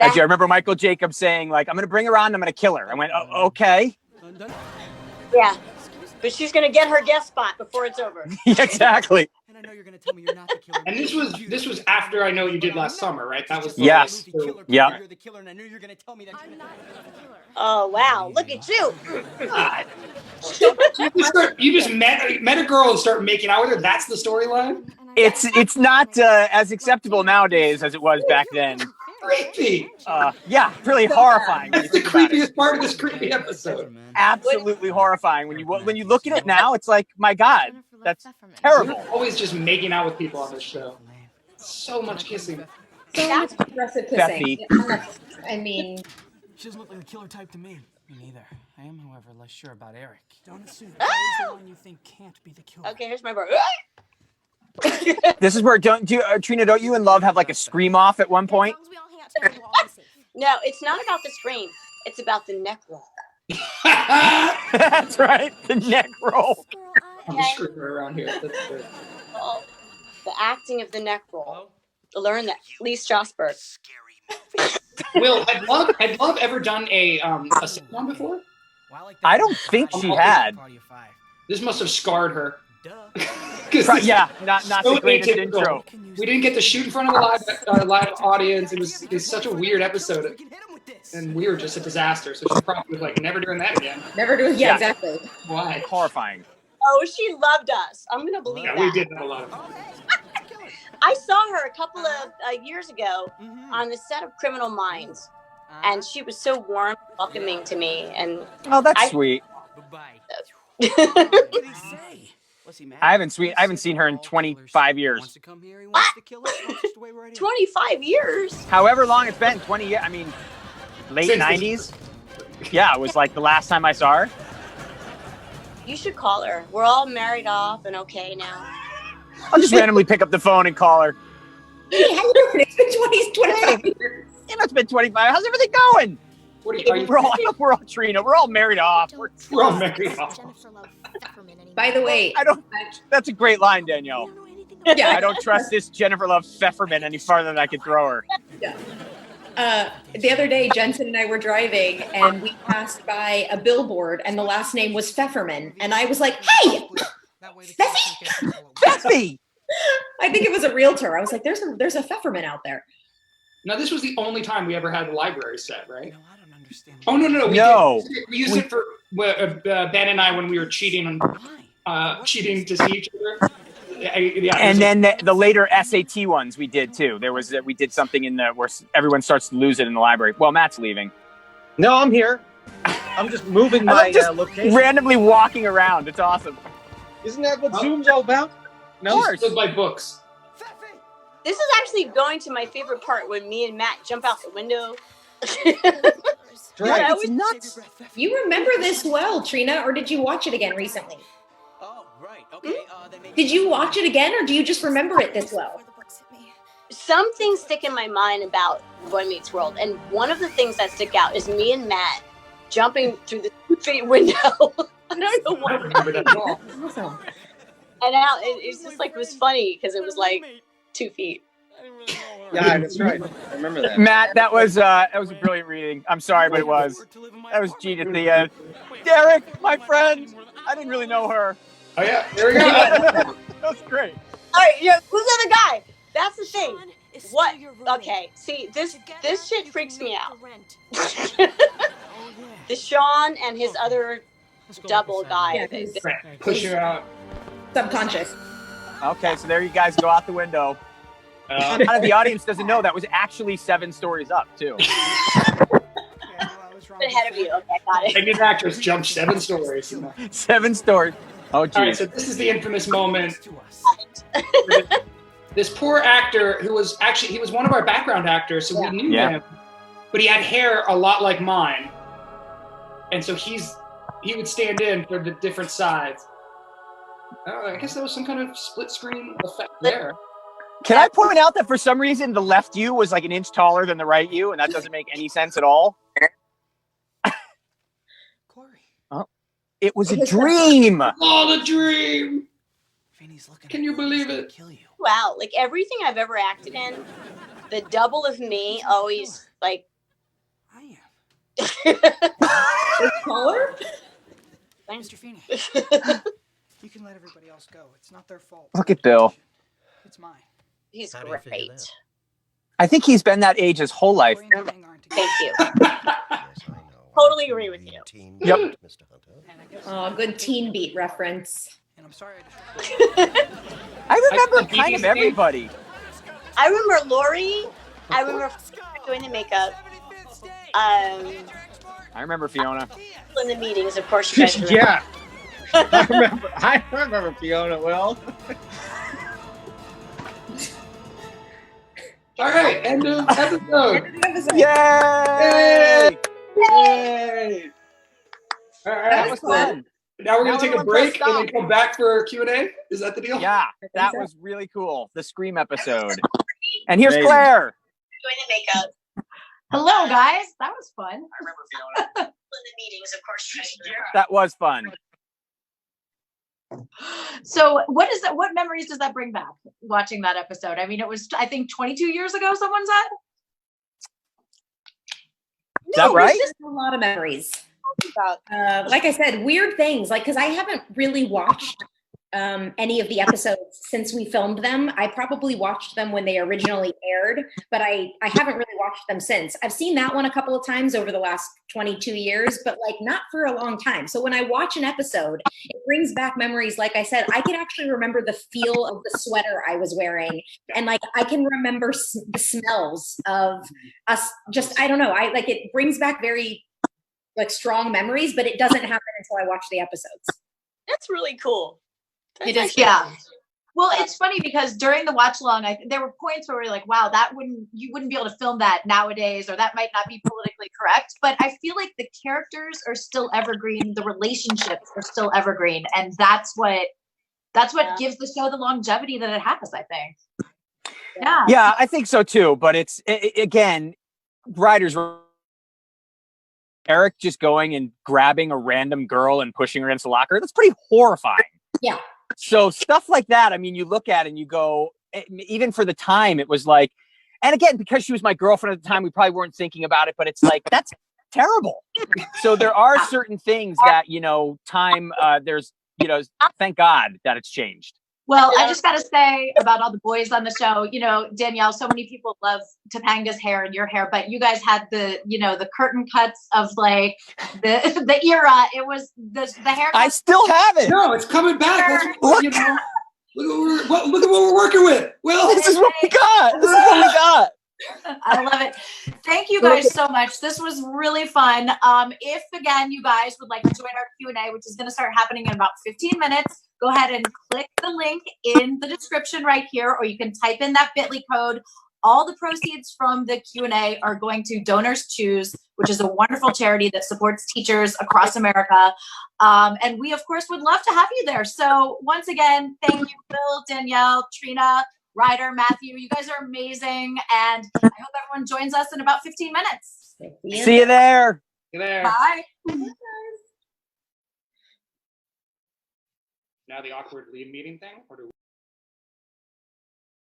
I remember Michael Jacobs saying, like, I'm going to bring her on, I'm going to kill her. I went, okay. Yeah. But she's going to get her guest spot before it's over. Exactly. And I know you're going to tell me you're not the killer. And this was after I Know What You Did Last Summer, right? That was the Yes. Yeah. You're the killer, and I knew you're going to tell me that. I'm not the killer. Oh, wow. Look at you. God. You just met a girl and started making out with her. That's the storyline. It's not as acceptable nowadays as it was back then. Creepy. Yeah, really horrifying. That's the creepiest part of this creepy episode. Absolutely horrifying. When you look at it now, it's like, my God, that's terrible. We're always just making out with people on this show. So much kissing. So much aggressive kissing. I mean, She doesn't look like a killer type to me. Me neither. I am, however, less sure about Eric. Don't assume he's the one you think can't be the killer. Okay, here's my bar. This is where Trina, don't you and Love have like a scream off at one point? No, it's not about the scream. It's about the neck roll. That's right, the neck roll. I'm just screwing her around here. That's good. Oh, the acting of the neck roll. Learn that. Lee Strasberg. Will, had Love ever done a sitcom before? I don't think she had. This must have scarred her. Yeah, not So the greatest atypical. intro. We didn't get to shoot in front of a live audience. It was such a weird episode, and we were just a disaster. So she probably was like, never doing that again. never do it. Yeah, exactly. Why? Horrifying. Oh, she loved us. I'm going to believe Yeah, that. we did that a lot. I saw her a couple of years ago on the set of Criminal Minds. And she was so warm, welcoming to me. And Oh, that's sweet. What did he say? Was he mad? I haven't seen her in 25 years. Wants to come here, he wants to kill us. I'll just wait right here. 25 years. However long it's been, 20 years. I mean, late Since 90s. Yeah, it was like the last time I saw her. You should call her. We're all married off and okay now. I'll just randomly pick up the phone and call her. Hey, how you doing? It's been 25 years. You know, it's been 25. How's everything going? What are you? We're all Trina. We're all married off. We're all married off. By the way, That's a great line, Danielle. yeah, I don't trust this Jennifer Love Pfefferman any farther than I can throw her. the other day, Jensen and I were driving, and we passed by a billboard, and the last name was Pfefferman, and I was like, "Hey, Betsy! I think it was a realtor." I was like, "There's a Pfefferman out there." Now, this was the only time we ever had the library set, right? No, I don't understand. Oh, no. No. We used it for Ben and I when we were cheating cheating to see each other. Yeah, And then the later SAT ones we did too. We did something in where everyone starts to lose it in the library. Well, Matt's leaving. No, I'm here. I'm just moving my location. Randomly walking around. It's awesome. Isn't that what Zoom's all about? No, She stood by books. This is actually going to my favorite part when me and Matt jump out the window. Right. It's nuts. You remember this well, Trina, or did you watch it again recently? Oh, right. Okay. Did you watch it again, or do you just remember it this well? Some things stick in my mind about Boy Meets World, and one of the things that stick out is me and Matt jumping through the 2-feet window. I don't know I why. don't remember that at all. Awesome. And now it's just like, it was funny because it was like 2 feet. Yeah, that's right. I remember that. Matt, that was a brilliant reading. I'm sorry, but it was. That was Gene at the end. Derek, my friend. I didn't really know her. Oh, yeah. There we go. That was great. All right, yeah, who's the other guy? That's the thing. What? Okay, see, this shit freaks me out. The Shawn and his other double guy. Yeah, Right. Push her out. Subconscious. Okay, so there you guys go out the window. Kind of the audience doesn't know that was actually 7 stories up, too. Ahead of you. Okay, got it. And these actors jumped 7 stories. 7 stories. Oh, geez. All right, so this is the infamous moment. This poor actor who was he was one of our background actors, so we knew him, but he had hair a lot like mine, and so he would stand in for the different sides. I guess there was some kind of split screen effect there. Can I point out that for some reason the left you was like an inch taller than the right you, and that doesn't make any sense at all? Oh, it was a dream. Oh, the dream! Can you believe it? Wow, like everything I've ever acted in, the double of me always like Taller? Mr. Feeney, you can let everybody else go. It's not their fault. Look at Bill. It's mine. He's How do you figure great. that? I think he's been that age his whole life. Lori and the gang aren't together. Thank you. Yes, I know. Totally I'm agree too with you. teen Yep. Mr. Hunter. And I guess Oh, good Teen Beat reference. and I'm sorry I I remember Like the kind of BB's name? everybody. I remember Lori. I remember doing the makeup. I remember Fiona. In the meetings, of course, you guys remember. Yeah. I remember Fiona well. All right, end of episode. Yay! Yay! All That right, was so fun. now we're Now gonna take a everyone break press and then stop. come back for Q&A. Is that the deal? Yeah, that so. was really cool. The Scream episode. And here's Amazing. Claire. Doing the makeup. Hello, guys. That was fun. I remember Fiona. In the meetings, of course, you guys remember. That was fun. So, what is that? What memories does that bring back? Watching that episode. I mean, it was I think 22 years ago. Someone said. Is that right? Just a lot of memories. About Like I said, weird things. Like, because I haven't really watched any of the episodes since we filmed them. I probably watched them when they originally aired, but I haven't really watched them since. I've seen that one a couple of times over the last 22 years, but like not for a long time. So when I watch an episode, it brings back memories. Like I said, I can actually remember the feel of the sweater I was wearing. And like, I can remember the smells of us. Just, I don't know. It brings back very like strong memories, but it doesn't happen until I watch the episodes. that's really cool. That's It is, actually- yeah. Well, it's funny because during the watch along, there were points where we were like, wow, you wouldn't be able to film that nowadays, or that might not be politically correct. But I feel like the characters are still evergreen. The relationships are still evergreen. And that's what Yeah. gives the show the longevity that it has, I think. Yeah. Yeah, I think so too. But it's, again, writers were Eric just going and grabbing a random girl and pushing her against the locker. That's pretty horrifying. Yeah. So stuff like that, I mean, you look at it and you go, even for the time, it was like, and again, because she was my girlfriend at the time, we probably weren't thinking about it, but it's like, that's terrible. So there are certain things that, time, there's, thank God that it's changed. Well, I just got to say about all the boys on the show, Danielle, so many people love Topanga's hair and your hair, but you guys had the curtain cuts of like the era. It was the hair. I still have it. No, it's coming back. Look. Look at what we're working with. Well, This is what we got. This is what we got. I love it. Thank you guys so much. This was really fun. If again you guys would like to join our Q&A, which is going to start happening in about 15 minutes, go ahead and click the link in the description right here, or you can type in that bit.ly code. All the proceeds from the Q&A are going to Donors Choose, which is a wonderful charity that supports teachers across America. And we, of course, would love to have you there. So once again, thank you, Bill, Danielle, Trina, Ryder, Matthew. You guys are amazing. And I hope everyone joins us in about 15 minutes. See you there. there. Bye. Now the awkward lead meeting thing, or do